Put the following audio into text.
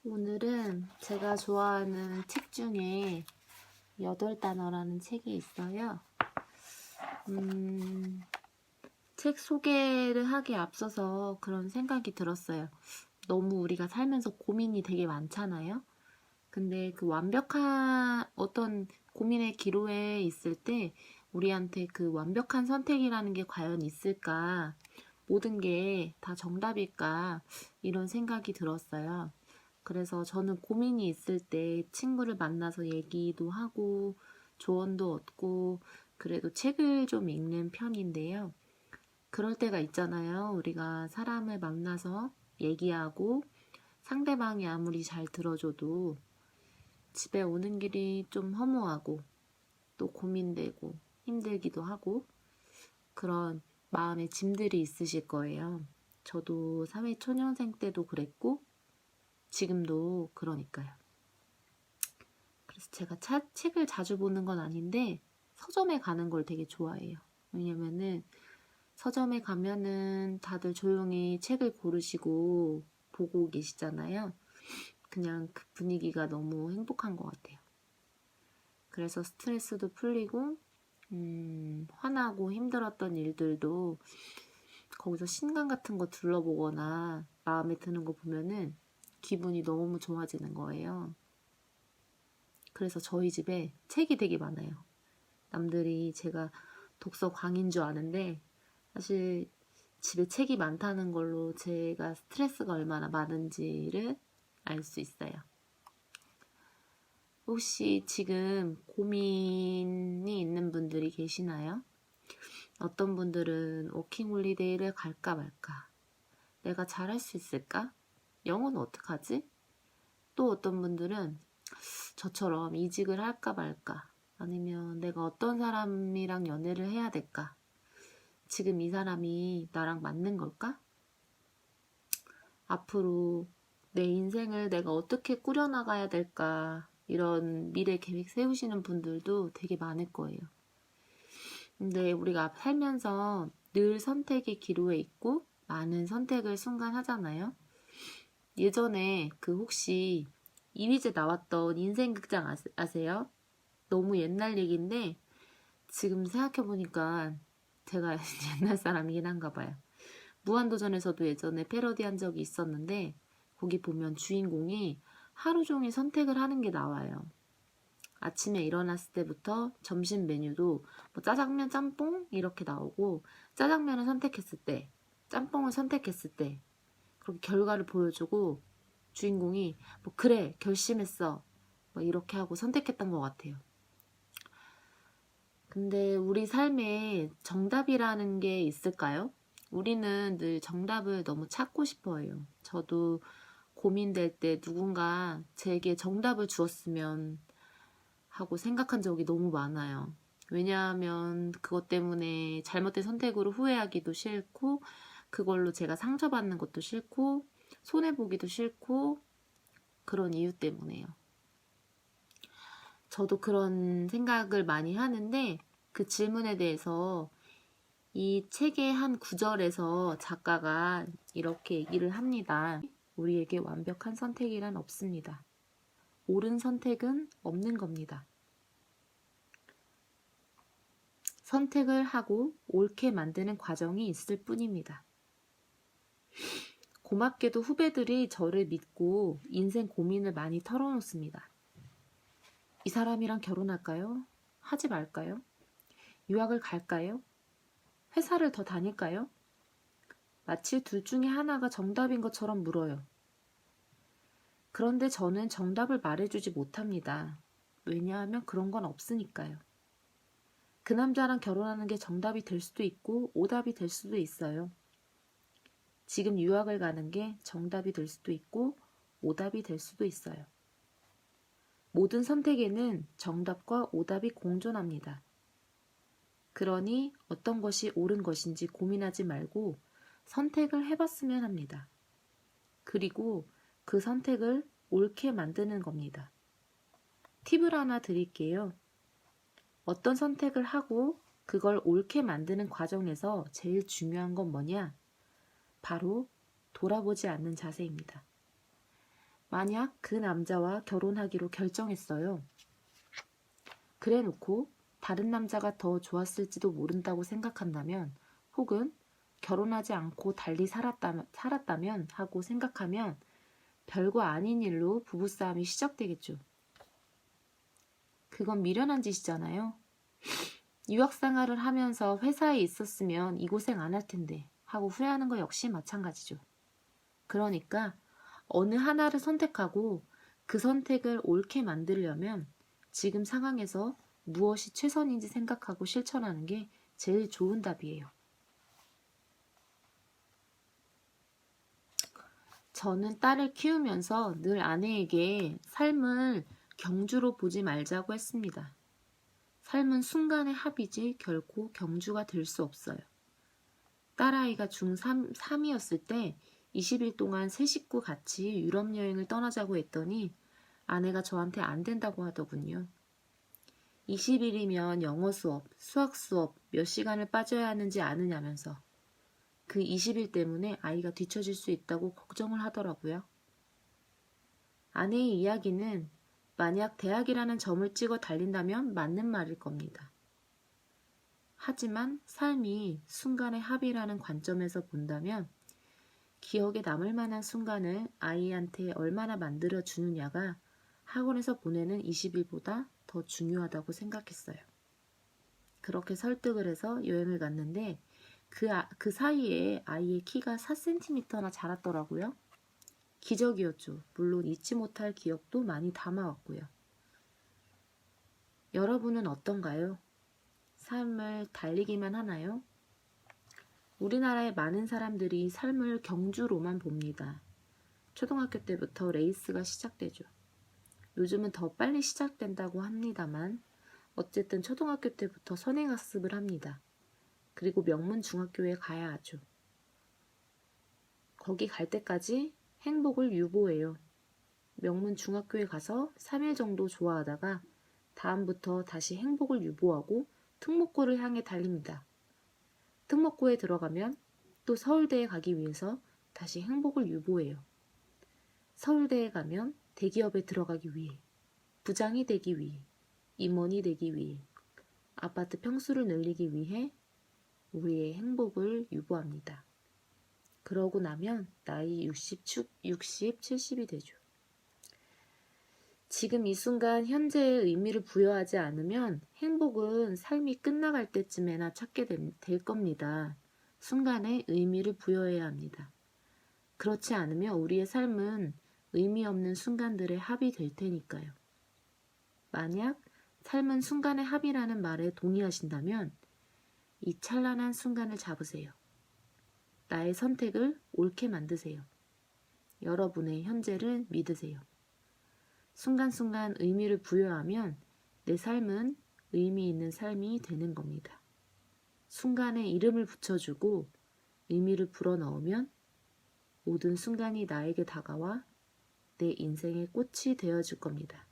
오늘은 제가 좋아하는 책 중에 8단어라는 책이 있어요. 책 소개를 하기에 앞서서 그런 생각이 들었어요. 너무 우리가 살면서 고민이 되게 많잖아요. 근데 그 완벽한 어떤 고민의 기로에 있을 때 우리한테 그 완벽한 선택이라는 게 과연 있을까? 모든 게 다 정답일까? 이런 생각이 들었어요. 그래서 저는 고민이 있을 때 친구를 만나서 얘기도 하고 조언도 얻고 그래도 책을 좀 읽는 편인데요. 그럴 때가 있잖아요. 우리가 사람을 만나서 얘기하고 상대방이 아무리 잘 들어줘도 집에 오는 길이 좀 허무하고 또 고민되고 힘들기도 하고 그런 마음의 짐들이 있으실 거예요. 저도 사회초년생 때도 그랬고 지금도 그러니까요. 그래서 제가 책을 자주 보는 건 아닌데 서점에 가는 걸 되게 좋아해요. 왜냐면은 서점에 가면은 다들 조용히 책을 고르시고 보고 계시잖아요. 그냥 그 분위기가 너무 행복한 것 같아요. 그래서 스트레스도 풀리고 화나고 힘들었던 일들도 거기서 신간 같은 거 둘러보거나 마음에 드는 거 보면은 기분이 너무 좋아지는 거예요. 그래서 저희 집에 책이 되게 많아요. 남들이 제가 독서 광인 줄 아는데 사실 집에 책이 많다는 걸로 제가 스트레스가 얼마나 많은지를 알 수 있어요. 혹시 지금 고민이 있는 분들이 계시나요? 어떤 분들은 워킹홀리데이를 갈까 말까? 내가 잘할 수 있을까? 영어는 어떡하지? 또 어떤 분들은 저처럼 이직을 할까 말까? 아니면 내가 어떤 사람이랑 연애를 해야 될까? 지금 이 사람이 나랑 맞는 걸까? 앞으로 내 인생을 내가 어떻게 꾸려나가야 될까? 이런 미래 계획 세우시는 분들도 되게 많을 거예요. 근데 우리가 살면서 늘 선택의 기로에 있고 많은 선택을 순간 하잖아요. 예전에 혹시 이휘재 나왔던 인생극장 아세요? 너무 옛날 얘기인데 지금 생각해보니까 제가 옛날 사람이긴 한가 봐요. 무한도전에서도 예전에 패러디한 적이 있었는데 거기 보면 주인공이 하루 종일 선택을 하는 게 나와요. 아침에 일어났을 때부터 점심 메뉴도 뭐 짜장면, 짬뽕 이렇게 나오고 짜장면을 선택했을 때, 짬뽕을 선택했을 때 그렇게 결과를 보여주고 주인공이 뭐 그래 결심했어 뭐 이렇게 하고 선택했던 것 같아요. 근데 우리 삶에 정답이라는 게 있을까요? 우리는 늘 정답을 너무 찾고 싶어 해요. 저도 고민될 때 누군가 제게 정답을 주었으면 하고 생각한 적이 너무 많아요. 왜냐하면 그것 때문에 잘못된 선택으로 후회하기도 싫고 그걸로 제가 상처받는 것도 싫고 손해보기도 싫고 그런 이유 때문에요. 저도 그런 생각을 많이 하는데 그 질문에 대해서 이 책의 한 구절에서 작가가 이렇게 얘기를 합니다. 우리에게 완벽한 선택이란 없습니다. 옳은 선택은 없는 겁니다. 선택을 하고 옳게 만드는 과정이 있을 뿐입니다. 고맙게도 후배들이 저를 믿고 인생 고민을 많이 털어놓습니다. 이 사람이랑 결혼할까요? 하지 말까요? 유학을 갈까요? 회사를 더 다닐까요? 마치 둘 중에 하나가 정답인 것처럼 물어요. 그런데 저는 정답을 말해주지 못합니다. 왜냐하면 그런 건 없으니까요. 그 남자랑 결혼하는 게 정답이 될 수도 있고 오답이 될 수도 있어요. 지금 유학을 가는 게 정답이 될 수도 있고 오답이 될 수도 있어요. 모든 선택에는 정답과 오답이 공존합니다. 그러니 어떤 것이 옳은 것인지 고민하지 말고 선택을 해봤으면 합니다. 그리고 그 선택을 옳게 만드는 겁니다. 팁을 하나 드릴게요. 어떤 선택을 하고 그걸 옳게 만드는 과정에서 제일 중요한 건 뭐냐? 바로 돌아보지 않는 자세입니다. 만약 그 남자와 결혼하기로 결정했어요. 그래 놓고 다른 남자가 더 좋았을지도 모른다고 생각한다면, 혹은 결혼하지 않고 달리 살았다면 하고 생각하면 별거 아닌 일로 부부싸움이 시작되겠죠. 그건 미련한 짓이잖아요. 유학생활을 하면서 회사에 있었으면 이 고생 안 할 텐데 하고 후회하는 거 역시 마찬가지죠. 그러니까 어느 하나를 선택하고 그 선택을 옳게 만들려면 지금 상황에서 무엇이 최선인지 생각하고 실천하는 게 제일 좋은 답이에요. 저는 딸을 키우면서 늘 아내에게 삶을 경주로 보지 말자고 했습니다. 삶은 순간의 합이지 결코 경주가 될 수 없어요. 딸아이가 중3이었을 때 20일 동안 세 식구 같이 유럽 여행을 떠나자고 했더니 아내가 저한테 안 된다고 하더군요. 20일이면 영어 수업, 수학 수업 몇 시간을 빠져야 하는지 아느냐면서 그 20일 때문에 아이가 뒤처질 수 있다고 걱정을 하더라고요. 아내의 이야기는 만약 대학이라는 점을 찍어 달린다면 맞는 말일 겁니다. 하지만 삶이 순간의 합이라는 관점에서 본다면 기억에 남을 만한 순간을 아이한테 얼마나 만들어 주느냐가 학원에서 보내는 20일보다 더 중요하다고 생각했어요. 그렇게 설득을 해서 여행을 갔는데 그 사이에 아이의 키가 4cm나 자랐더라고요. 기적이었죠. 물론 잊지 못할 기억도 많이 담아왔고요. 여러분은 어떤가요? 삶을 달리기만 하나요? 우리나라의 많은 사람들이 삶을 경주로만 봅니다. 초등학교 때부터 레이스가 시작되죠. 요즘은 더 빨리 시작된다고 합니다만 어쨌든 초등학교 때부터 선행학습을 합니다. 그리고 명문 중학교에 가야 하죠. 거기 갈 때까지 행복을 유보해요. 명문 중학교에 가서 3일 정도 좋아하다가 다음부터 다시 행복을 유보하고 특목고를 향해 달립니다. 특목고에 들어가면 또 서울대에 가기 위해서 다시 행복을 유보해요. 서울대에 가면 대기업에 들어가기 위해, 부장이 되기 위해, 임원이 되기 위해, 아파트 평수를 늘리기 위해 우리의 행복을 유보합니다. 그러고 나면 나이 60, 70이 되죠. 지금 이 순간 현재의 의미를 부여하지 않으면 행복은 삶이 끝나갈 때쯤에나 찾게 될 겁니다. 순간에 의미를 부여해야 합니다. 그렇지 않으면 우리의 삶은 의미 없는 순간들의 합이 될 테니까요. 만약 삶은 순간의 합이라는 말에 동의하신다면 이 찬란한 순간을 잡으세요. 나의 선택을 옳게 만드세요. 여러분의 현재를 믿으세요. 순간순간 의미를 부여하면 내 삶은 의미 있는 삶이 되는 겁니다. 순간에 이름을 붙여주고 의미를 불어넣으면 모든 순간이 나에게 다가와 내 인생의 꽃이 되어줄 겁니다.